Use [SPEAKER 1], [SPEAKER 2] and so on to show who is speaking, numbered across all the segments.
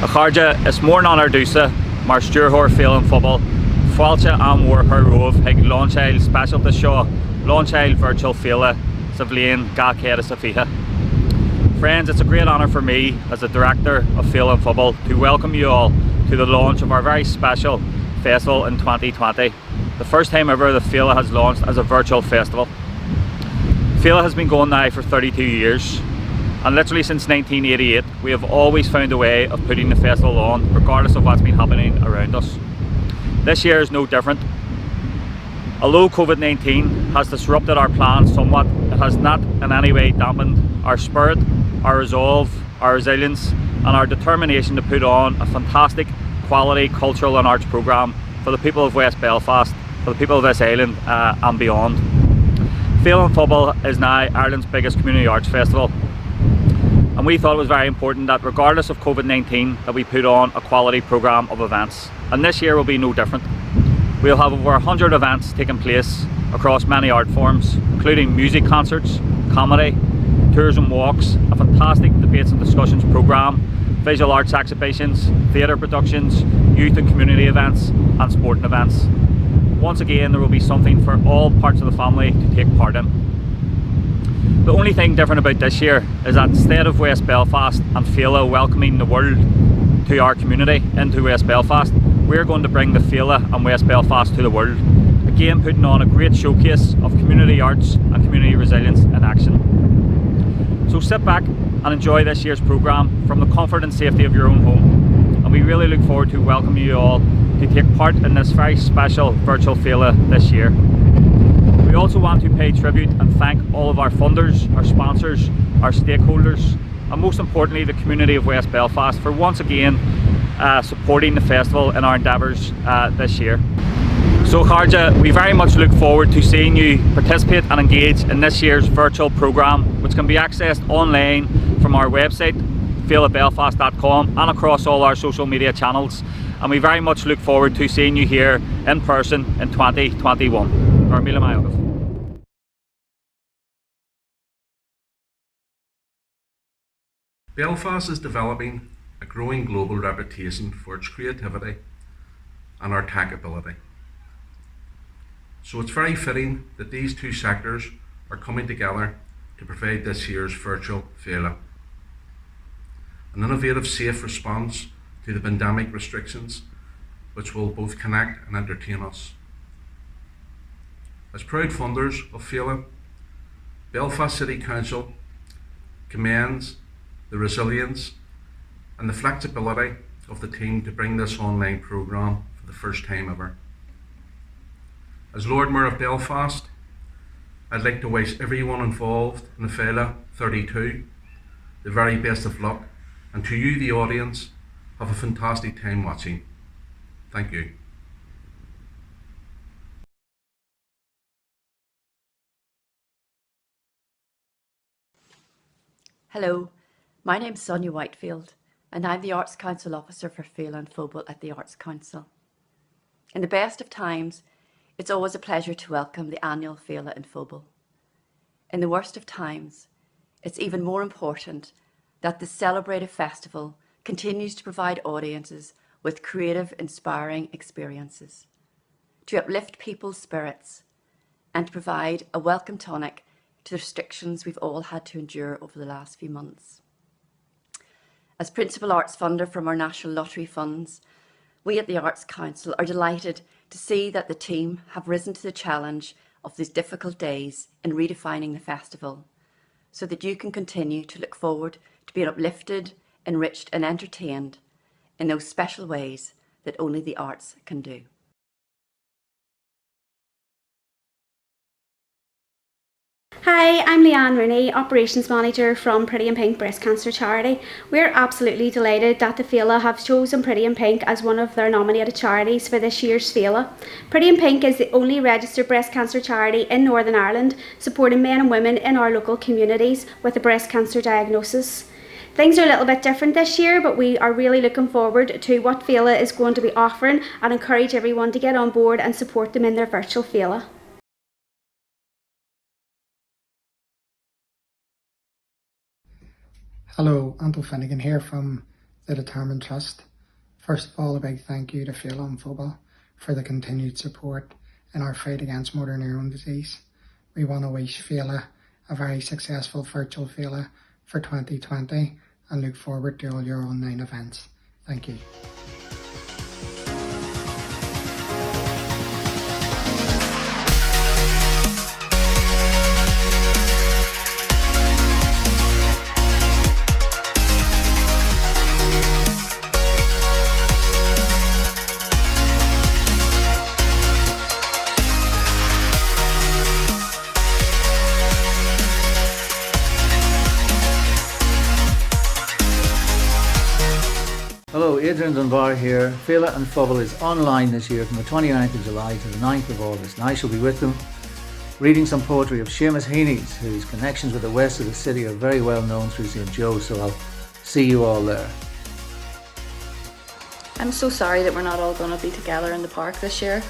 [SPEAKER 1] A charge is mór ná ar dúsa mar stúrthóir Féile an Phobail, fáilte an mór chu romh ag launchail specialta seo, launchail virtual Féile sa bhliain ga céad sa fiche. Friends, it's a great honour for me as the director of Féile an Phobail to welcome you all to the launch of our very special festival in 2020. The first time ever that Féile has launched as a virtual festival. Féile has been going now for 32 years, and literally since 1988 we have always found a way of putting the festival on regardless of what's been happening around us. This year is no different. Although COVID-19 has disrupted our plans somewhat, it has not in any way dampened our spirit, our resolve, our resilience and our determination to put on a fantastic quality cultural and arts programme for the people of West Belfast, for the people of this island and beyond. Féile an Phobail is now Ireland's biggest community arts festival, and we thought it was very important that regardless of COVID-19 that we put on a quality programme of events, and this year will be no different. We'll have over 100 events taking place across many art forms, including music concerts, comedy, tours and walks, a fantastic debates and discussions programme, visual arts exhibitions, theatre productions, youth and community events and sporting events. Once again, there will be something for all parts of the family to take part in. The only thing different about this year is that instead of West Belfast and Féile welcoming the world to our community into West Belfast, we're going to bring the Féile and West Belfast to the world, again putting on a great showcase of community arts and community resilience in action. So sit back and enjoy this year's programme from the comfort and safety of your own home, and we really look forward to welcoming you all to take part in this very special virtual Féile this year. We also want to pay tribute and thank all of our funders, our sponsors, our stakeholders, and most importantly the community of West Belfast for once again supporting the festival in our endeavours this year. So Kharja, we very much look forward to seeing you participate and engage in this year's virtual programme, which can be accessed online from our website failebelfast.com and across all our social media channels, and we very much look forward to seeing you here in person in 2021.
[SPEAKER 2] Belfast is developing a growing global reputation for its creativity and our tech ability. So it's very fitting that these two sectors are coming together to provide this year's virtual Féile. An innovative, safe response to the pandemic restrictions, which will both connect and entertain us. As proud funders of Féile, Belfast City Council commends the resilience and the flexibility of the team to bring this online programme for the first time ever. As Lord Mayor of Belfast, I'd like to wish everyone involved in the Féile 32 the very best of luck, and to you, the audience, have a fantastic time watching. Thank you.
[SPEAKER 3] Hello, my name's Sonia Whitefield, and I'm the Arts Council Officer for Féile an Phobail at the Arts Council. In the best of times, it's always a pleasure to welcome the annual Féile an Phobail. In the worst of times, it's even more important that the celebrated festival continues to provide audiences with creative, inspiring experiences, to uplift people's spirits, and to provide a welcome tonic to the restrictions we've all had to endure over the last few months. As Principal Arts Funder from our National Lottery funds, we at the Arts Council are delighted to see that the team have risen to the challenge of these difficult days in redefining the festival, so that you can continue to look forward to being uplifted, enriched and entertained in those special ways that only the arts can do.
[SPEAKER 4] Hi, I'm Leanne Rooney, Operations Manager from Pretty in Pink Breast Cancer Charity. We're absolutely delighted that the Féile have chosen Pretty in Pink as one of their nominated charities for this year's Féile. Pretty in Pink is the only registered breast cancer charity in Northern Ireland, supporting men and women in our local communities with a breast cancer diagnosis. Things are a little bit different this year, but we are really looking forward to what Féile is going to be offering and encourage everyone to get on board and support them in their virtual Féile.
[SPEAKER 5] Hello, Anton Finnegan here from the determined trust. First of all, a big thank you to Féile and Phobail for the continued support in our fight against motor neuron disease. We want to wish Féile a very successful virtual Féile for 2020 and look forward to all your online events. Thank you.
[SPEAKER 6] Hello, Adrian Dunbar here. Féile and Phobail is online this year from the 29th of July to the 9th of August, and I shall be with them reading some poetry of Seamus Heaney's, whose connections with the west of the city are very well known through St Joe's, so I'll see you all there.
[SPEAKER 7] I'm so sorry that we're not all going to be together in the park this year,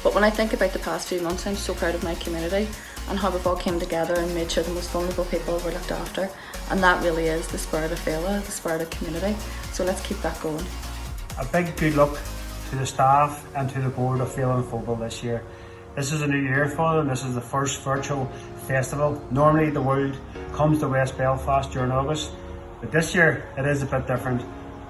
[SPEAKER 7] but when I think about the past few months, I'm so proud of my community and how we've all came together and made sure the most vulnerable people were looked after, and that really is the spirit of Féile, the spirit of community, so let's keep that going.
[SPEAKER 8] A big good luck to the staff and to the board of Féile and Phobail this year. This is a new year for them. This is the first virtual festival. Normally the world comes to West Belfast during August, but this year it is a bit different,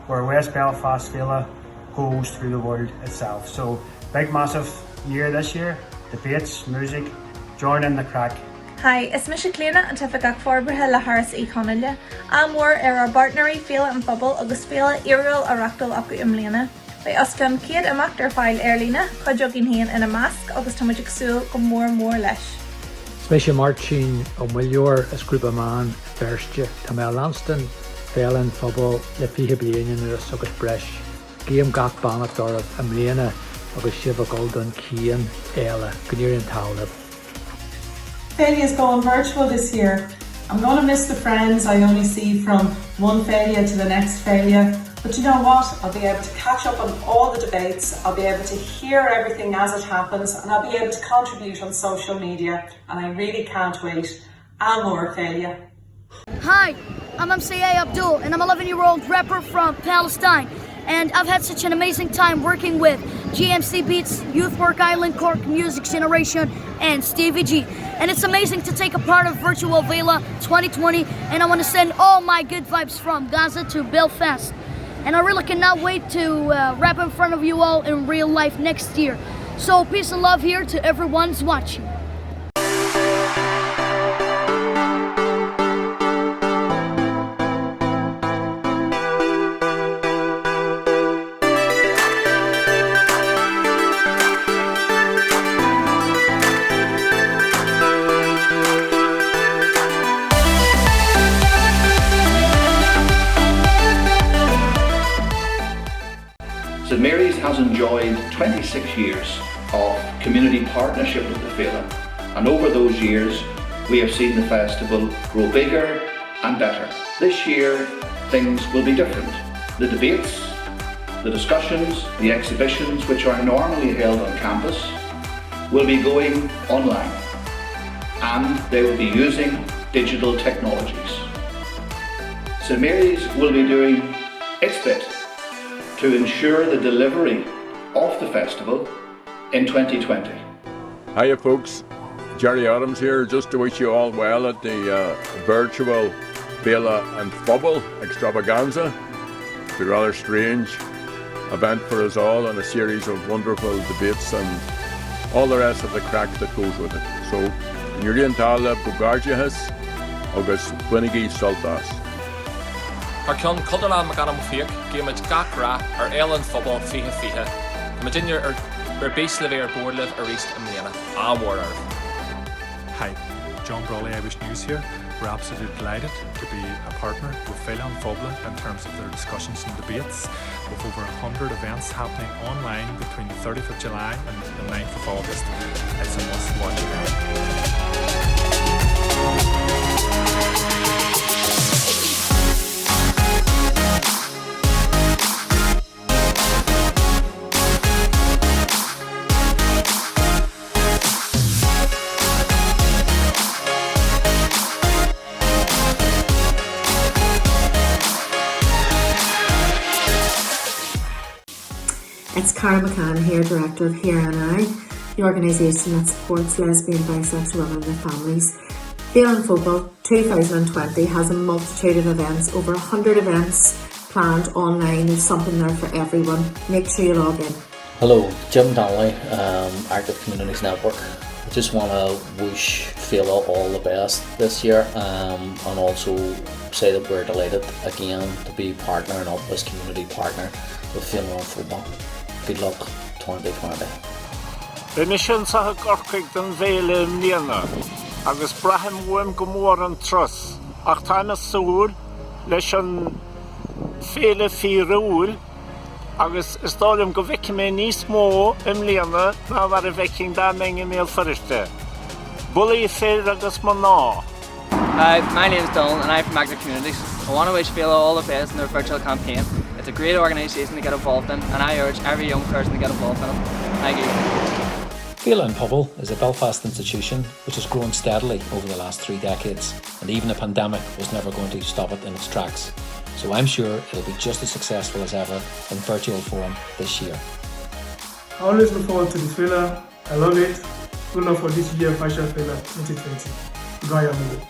[SPEAKER 8] where West Belfast Féile goes through the world itself. So big massive year this year, debates, music, join in the crack.
[SPEAKER 9] Hi, is me Léana an tafa gach forbartha le Harris í Conaile. Amór ar partnerí Féile and Phobail agus Féile Iaril Arachtal acu Léana. Bei oscan céad amach ar fáil Lína, chuideogginn héan ina measc agus tá muidig súil go mór leis.
[SPEAKER 10] Smeisi Martin ó Mhuileor is grúpa man verste Tá mé Lanston, Féile and Phobail le fiche bliain ar agus breis. Guím gach bannach dormh Léana agus sibh golden cían éile gníir an tála.
[SPEAKER 11] Féile is going virtual this year. I'm going to miss the friends I only see from one Féile to the next Féile, but you know what? I'll be able to catch up on all the debates, I'll be able to hear everything as it happens, and I'll be able to contribute on social media, and I really can't wait. Amor Féile.
[SPEAKER 12] Hi, I'm MCA Abdul, and I'm an 11-year-old rapper from Palestine, and I've had such an amazing time working with GMC Beats, Youth Work Island, Cork Music Generation, and Stevie G. And it's amazing to take a part of Virtual Féile 2020, and I want to send all my good vibes from Gaza to Belfast. And I really cannot wait to rap in front of you all in real life next year. So peace and love here to everyone's watching.
[SPEAKER 13] St Mary's has enjoyed 26 years of community partnership with the Féile, and over those years we have seen the festival grow bigger and better. This year things will be different. The debates, the discussions, the exhibitions which are normally held on campus will be going online, and they will be using digital technologies. St Mary's will be doing its bit to ensure the delivery of the festival in 2020.
[SPEAKER 14] Hiya folks, Jerry Adams here, just to wish you all well at the virtual Féile and Phobail extravaganza. It's a rather strange event for us all, and a series of wonderful debates and all the rest of the crack that goes with it. So, Níoríon Tála Bugarjahas, agus Buinigi Soltas.
[SPEAKER 15] Ar ceann Codalán Maganam Fiach, Giamid Gacra, ar Éileann Phobail Fiche. Madinir ar base live ar board live ar East Léana. Amor.
[SPEAKER 16] Hi, John Brawley, Irish News here. We're absolutely delighted to be a partner with Féile and Phobail in terms of their discussions and debates, with over 100 events happening online between the 30th of July and the 9th of August. It's a must-watch event.
[SPEAKER 17] Cara McCann here, Director of Here and I, the organisation that supports lesbian, bisexual women and their families. Féile and Phobail 2020 has a multitude of events, over 100 events planned online. There's something there for everyone. Make sure you log in.
[SPEAKER 18] Hello, Jim Donnelly, Active Communities Network. I just want to wish Féile all the best this year, and also say that we're delighted again to be partnering up as community partner with Féile and Phobail. Good luck 2020.
[SPEAKER 19] Be mission sa gorcig den Féile mliana, agus brahim wym gomor an trus, ach ta'n sŵl leis an Féile fyrúl, agus ysdolium go vecin me nis mó mliana na var y vecin da mengi mil fyriste. Bully Féile agus man ná.
[SPEAKER 20] Hi, my name is Dylan and I'm from Active Communities. I want to wish Féile all the best in their virtual campaign. It's a great organisation to get involved in, and I urge every young person to get involved in it. Thank you.
[SPEAKER 21] Féile and Phobail is a Belfast institution which has grown steadily over the last 3 decades, and even a pandemic was never going to stop it in its tracks. So I'm sure it'll be just as successful as ever in virtual form this year.
[SPEAKER 22] I always look forward to the Féile. I love it. Good luck for this year, Virtual Féile 2020. Goodbye, amigo.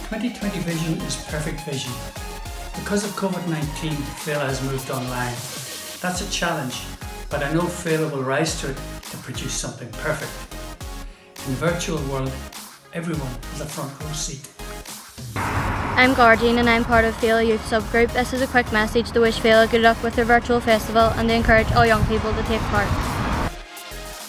[SPEAKER 23] 2020 vision is perfect vision. Because of COVID-19, Féile has moved online. That's a challenge, but I know Féile will rise to it to produce something perfect. In the virtual world, everyone has a front row seat.
[SPEAKER 24] I'm Gardine and I'm part of Féile Youth Subgroup. This is a quick message to wish Féile good luck with their virtual festival and to encourage all young people to take part.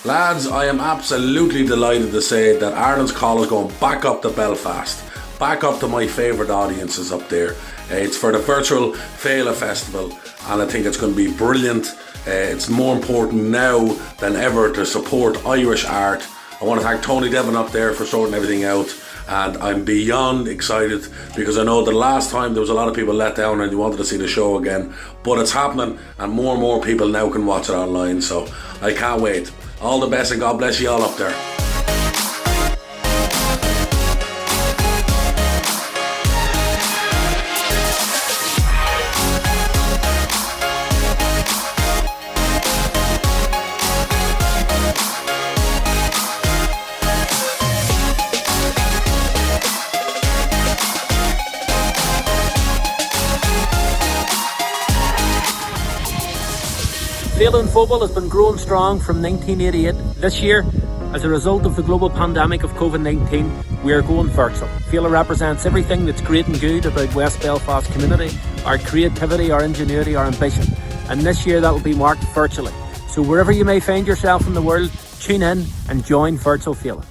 [SPEAKER 2] Lads, I am absolutely delighted to say that Ireland's Call is going back up to Belfast, back up to my favourite audiences up there. It's for the virtual Féile Festival, and I think it's going to be brilliant. It's more important now than ever to support Irish art. I want to thank Tony Devon up there for sorting everything out, and I'm beyond excited because I know the last time there was a lot of people let down and they wanted to see the show again, but it's happening and more people now can watch it online, so I can't wait. All the best and God bless you all up there.
[SPEAKER 21] Féile and Phobail has been growing strong from 1988. This year, as a result of the global pandemic of COVID-19, we are going virtual. Féile represents everything that's great and good about West Belfast community, our creativity, our ingenuity, our ambition. And this year that will be marked virtually. So wherever you may find yourself in the world, tune in and join Virtual Féile.